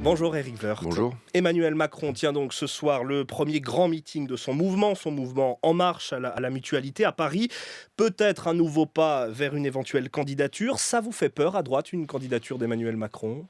Bonjour Éric Woerth. Bonjour. Emmanuel Macron tient donc ce soir le premier grand meeting de son mouvement En Marche à la Mutualité à Paris. Peut-être un nouveau pas vers une éventuelle candidature. Ça vous fait peur à droite, une candidature d'Emmanuel Macron ?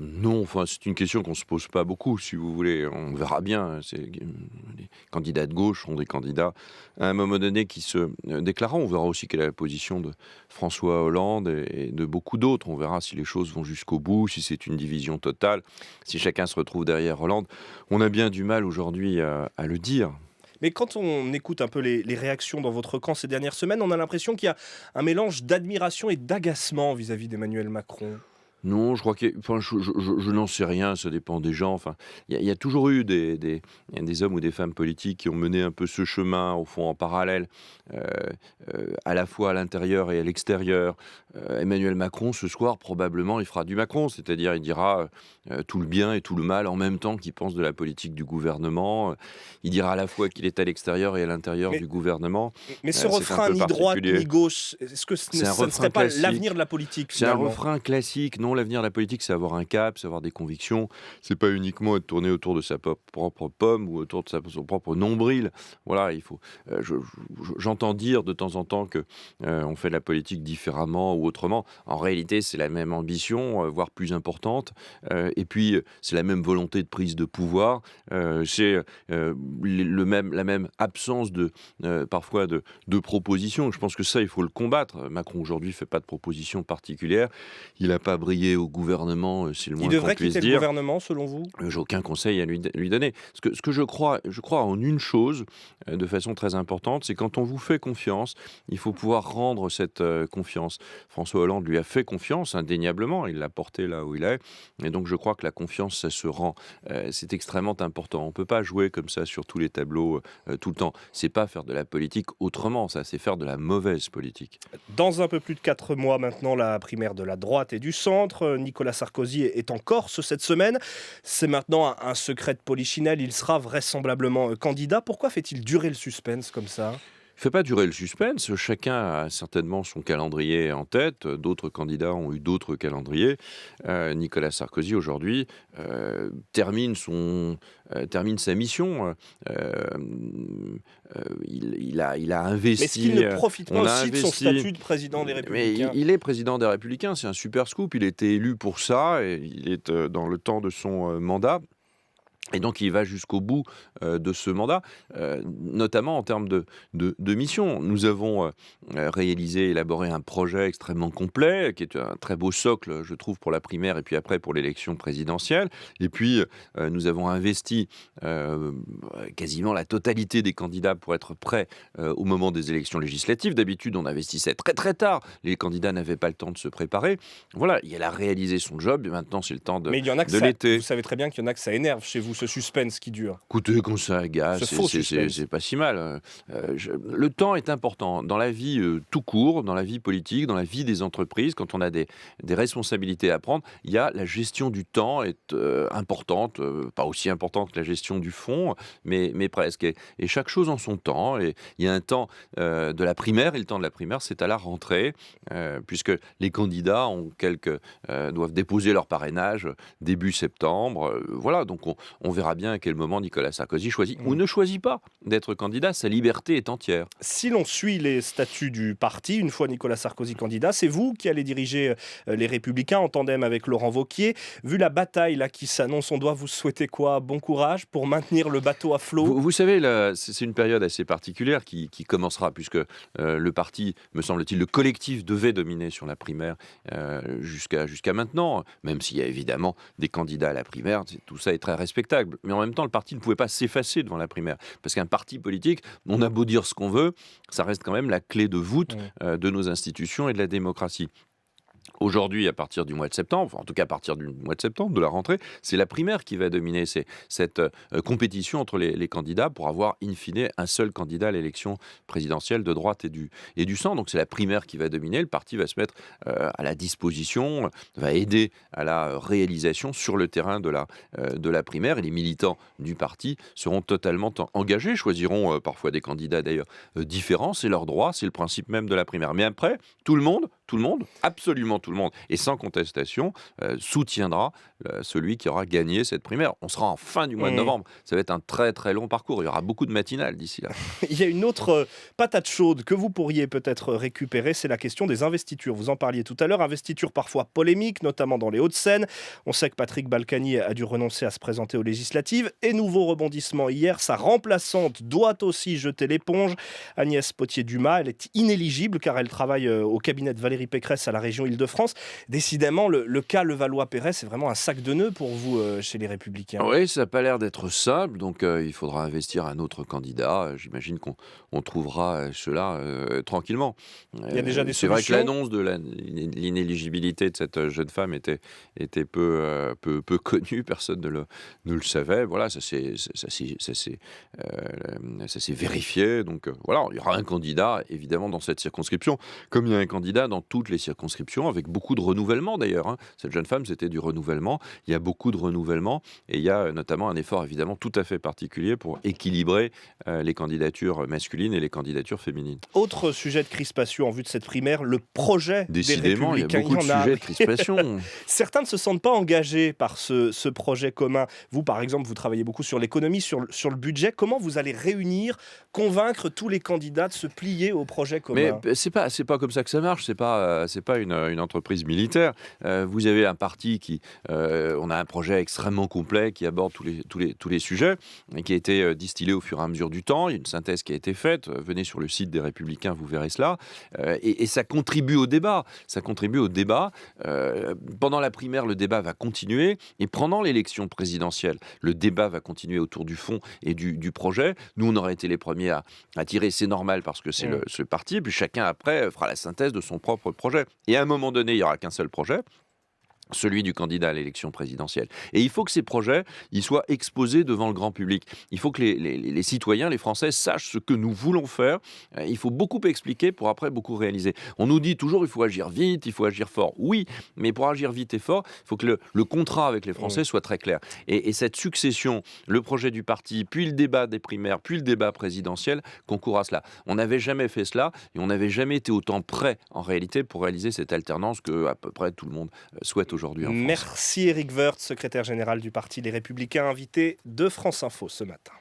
Non, enfin, c'est une question qu'on ne se pose pas beaucoup, si vous voulez. On verra bien. Les candidats de gauche sont des candidats à un moment donné qui se déclareront. On verra aussi quelle est la position de François Hollande et de beaucoup d'autres. On verra si les choses vont jusqu'au bout, si c'est une division totale, si chacun se retrouve derrière Hollande. On a bien du mal aujourd'hui à le dire. Mais quand on écoute un peu les réactions dans votre camp ces dernières semaines, on a l'impression qu'il y a un mélange d'admiration et d'agacement vis-à-vis d'Emmanuel Macron. Non, je crois que, enfin, je n'en sais rien, ça dépend des gens. Enfin, il y a toujours eu des hommes ou des femmes politiques qui ont mené un peu ce chemin, au fond, en parallèle, euh, à la fois à l'intérieur et à l'extérieur. Emmanuel Macron, ce soir, probablement, il fera du Macron, c'est-à-dire il dira tout le bien et tout le mal en même temps qu'il pense de la politique du gouvernement. Il dira à la fois qu'il est à l'extérieur et à l'intérieur Mais, du gouvernement. mais ce C'est un refrain peu ni droite particulier. ni gauche, est-ce que C'est un ça ne serait refrain pas classique. l'avenir de la politique C'est un finalement ? refrain classique. Non, l'avenir de la politique, c'est avoir un cap, c'est avoir des convictions. C'est pas uniquement être tourné autour de sa propre pomme ou autour de son propre nombril. Voilà, il faut. J'entends dire de temps en temps que on fait de la politique différemment ou autrement. En réalité, c'est la même ambition, voire plus importante. Et puis, c'est la même volonté de prise de pouvoir. C'est la même absence parfois de propositions. Je pense que ça, il faut le combattre. Macron aujourd'hui fait pas de propositions particulières. Il n'a pas brillé au gouvernement, c'est le Il moins qu'on devrait puisse quitter le dire. gouvernement selon vous ? J'ai aucun conseil à lui donner. Ce que je crois en une chose, de façon très importante, c'est quand on vous fait confiance, il faut pouvoir rendre cette confiance. François Hollande lui a fait confiance, indéniablement, il l'a porté là où il est, et donc je crois que la confiance, ça se rend. C'est extrêmement important. On ne peut pas jouer comme ça sur tous les tableaux tout le temps. C'est pas faire de la politique autrement, ça, c'est faire de la mauvaise politique. Dans un peu plus de 4 mois maintenant, la primaire de la droite et du centre. Nicolas Sarkozy est en Corse cette semaine. C'est maintenant un secret de polichinelle. Il sera vraisemblablement candidat. Pourquoi fait-il durer le suspense comme ça ? Fait pas durer le suspense, chacun a certainement son calendrier en tête, d'autres candidats ont eu d'autres calendriers. Nicolas Sarkozy aujourd'hui termine sa mission. Il a Mais est-ce qu'il investi. ne profite pas On a aussi de son investi. statut de président des Mais Républicains ? il est président des Républicains, c'est un super scoop. Il a été élu pour ça et il est dans le temps de son mandat. Et donc, il va jusqu'au bout de ce mandat, notamment en termes de mission. Nous avons élaboré un projet extrêmement complet, qui est un très beau socle, je trouve, pour la primaire et puis après pour l'élection présidentielle. Et puis, nous avons investi quasiment la totalité des candidats pour être prêts au moment des élections législatives. D'habitude, on investissait très très tard. Les candidats n'avaient pas le temps de se préparer. Voilà, il a réalisé son job et maintenant, c'est le temps Mais il y en a que de ça, l'été. vous savez très bien qu'il y en a que ça énerve chez vous, ce suspense qui dure. Écoutez, quand ça agace, Ce faux suspense. c'est pas si mal. Le temps est important dans la vie tout court, dans la vie politique, dans la vie des entreprises. Quand on a des responsabilités à prendre, il y a la gestion du temps est importante, pas aussi importante que la gestion du fond, mais presque. Et chaque chose en son temps. Et il y a un temps de la primaire, et le temps de la primaire, c'est à la rentrée, puisque les candidats doivent déposer leur parrainage début septembre. Voilà, donc on verra bien à quel moment Nicolas Sarkozy choisit ou ne choisit pas d'être candidat. Sa liberté est entière. Si l'on suit les statuts du parti, une fois Nicolas Sarkozy candidat, c'est vous qui allez diriger les Républicains en tandem avec Laurent Wauquiez. Vu la bataille là qui s'annonce, on doit vous souhaiter quoi ? Bon courage pour maintenir le bateau à flot ? Vous savez, là, c'est une période assez particulière qui commencera, puisque le parti, me semble-t-il, le collectif devait dominer sur la primaire jusqu'à maintenant, même s'il y a évidemment des candidats à la primaire, tout ça est très respectable. Mais en même temps, le parti ne pouvait pas s'effacer devant la primaire, parce qu'un parti politique, on a beau dire ce qu'on veut, ça reste quand même la clé de voûte de nos institutions et de la démocratie. Aujourd'hui, à partir du mois de septembre, enfin, en tout cas à partir du mois de septembre, de la rentrée, c'est la primaire qui va dominer. C'est cette compétition entre les candidats pour avoir, in fine, un seul candidat à l'élection présidentielle de droite et du centre. Donc c'est la primaire qui va dominer. Le parti va se mettre à la disposition, va aider à la réalisation sur le terrain de la primaire. Et les militants du parti seront totalement engagés, choisiront parfois des candidats d'ailleurs différents. C'est leur droit, c'est le principe même de la primaire. Mais après, tout le monde, absolument tout le monde, et sans contestation, soutiendra celui qui aura gagné cette primaire. On sera en fin du mois de novembre. Ça va être un très très long parcours. Il y aura beaucoup de matinales d'ici là. Il y a une autre patate chaude que vous pourriez peut-être récupérer, c'est la question des investitures. Vous en parliez tout à l'heure, investitures parfois polémiques, notamment dans les Hauts-de-Seine. On sait que Patrick Balkany a dû renoncer à se présenter aux législatives. Et nouveau rebondissement hier, sa remplaçante doit aussi jeter l'éponge. Agnès Potier-Dumas, elle est inéligible car elle travaille au cabinet de Valérie Pécresse à la région Île-de-France. Décidément, le cas Levallois-Perret, c'est vraiment un sac de nœuds pour vous chez les Républicains. Oui, ça n'a pas l'air d'être simple, donc il faudra investir un autre candidat. J'imagine qu'on trouvera cela tranquillement. Il y a déjà des C'est vrai que solutions. l'annonce de l'inéligibilité de cette jeune femme était peu connue, personne ne le savait. Voilà, ça s'est vérifié. Donc voilà, il y aura un candidat, évidemment, dans cette circonscription, comme il y a un candidat dans toutes les circonscriptions, avec beaucoup de renouvellement d'ailleurs. Hein. Cette jeune femme, c'était du renouvellement. Il y a beaucoup de renouvellement et il y a notamment un effort évidemment tout à fait particulier pour équilibrer les candidatures masculines et les candidatures féminines. Autre sujet de crispation en vue de cette primaire, le projet des Décidément, il y a Républicains. beaucoup de Il y en a. sujets de crispation. Certains ne se sentent pas engagés par ce projet commun. Vous, par exemple, vous travaillez beaucoup sur l'économie, sur le budget. Comment vous allez réunir, convaincre tous les candidats de se plier au projet Mais commun? c'est pas comme ça que ça marche. C'est pas une entreprise militaire. Vous avez un parti on a un projet extrêmement complet qui aborde tous les sujets et qui a été distillé au fur et à mesure du temps. Il y a une synthèse qui a été faite. Venez sur le site des Républicains, vous verrez cela. Et ça contribue au débat. Ça contribue au débat. Pendant la primaire, le débat va continuer. Et pendant l'élection présidentielle, le débat va continuer autour du fond et du projet. Nous, on aurait été les premiers à tirer. C'est normal parce que c'est le parti. Et puis chacun, après, fera la synthèse de son propre projet. Et à un moment donné, il n'y aura qu'un seul projet, celui du candidat à l'élection présidentielle. Et il faut que ces projets ils soient exposés devant le grand public. Il faut que les citoyens, les Français, sachent ce que nous voulons faire. Il faut beaucoup expliquer pour après beaucoup réaliser. On nous dit toujours il faut agir vite, il faut agir fort. Oui, mais pour agir vite et fort, il faut que le contrat avec les Français soit très clair. Et cette succession, le projet du parti, puis le débat des primaires, puis le débat présidentiel, concourt à cela. On n'avait jamais fait cela et on n'avait jamais été autant prêt en réalité pour réaliser cette alternance que à peu près tout le monde souhaite aujourd'hui en France. Merci Éric Woerth, secrétaire général du parti Les Républicains, invité de France Info ce matin.